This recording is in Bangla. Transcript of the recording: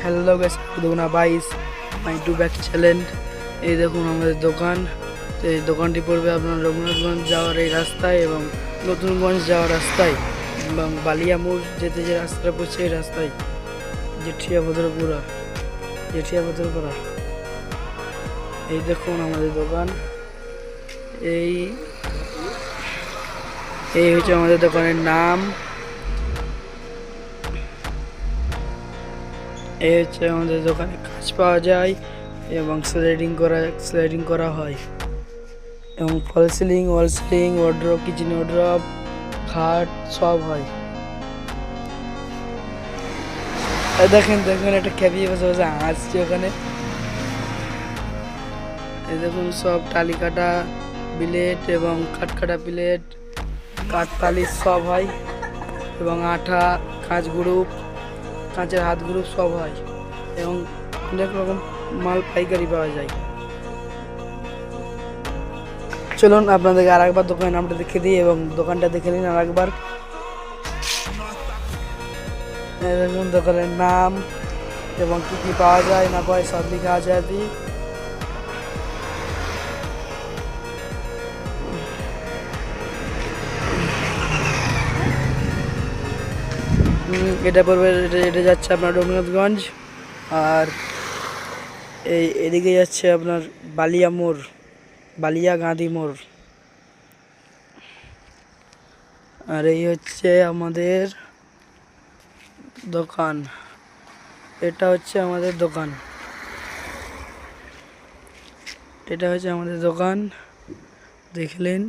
হ্যালো গাইস, দুগুনা বাইস মাই টু ব্যাক চ্যানেল। এই দেখুন আমাদের দোকান। তো এই দোকানটি পড়বে আপনার রঘুনাথগঞ্জ যাওয়ার এই রাস্তায় এবং নতুনগঞ্জ যাওয়ার রাস্তায় এবং বালিয়ামুড় যেতে যে রাস্তাটা পড়ছে এই রাস্তায়, জেঠিয়া ভদ্রপুরা। এই দেখুন আমাদের দোকান। এই এই হচ্ছে আমাদের দোকানের নাম। এই হচ্ছে আমাদের দোকানে কাজ পাওয়া যায় এবং স্লাইডিং করা হয় এবং ফল সিলিং, ওয়াল সিলিং, ওয়ার্ড্রপ, কিচেন ওয়ার্ড্রপ, খাট সব হয়। দেখেন দেখেন একটা ক্যাবিয়ে বসে বসে হাসছে ওখানে। এই দেখুন সব টালি কাটা বিলেট এবং কাঠ কাটা প্লেট, কাঠ পালিশ সব হয় এবং আঠা, কাঁচ গ্রুপ, কাঁচের হাত গ্রুপ সব হয় এবং অনেক রকম মাল পাইকারি পাওয়া যায়। চলুন আপনাদেরকে আর একবার দোকানের নামটা দেখে দিই এবং দোকানটা দেখে নিন আর একবার। দেখুন দোকানের নাম এবং কী কী পাওয়া যায় না পাওয়া সব লেখা আছে আর কি। এটা পড়বে, এটা যাচ্ছে আপনার রঘুনাথগঞ্জ, আর এদিকে যাচ্ছে আপনার বালিয়া গাঁধী মোড়। আর এই হচ্ছে আমাদের দোকান। এটা হচ্ছে আমাদের দোকান, দেখলেন।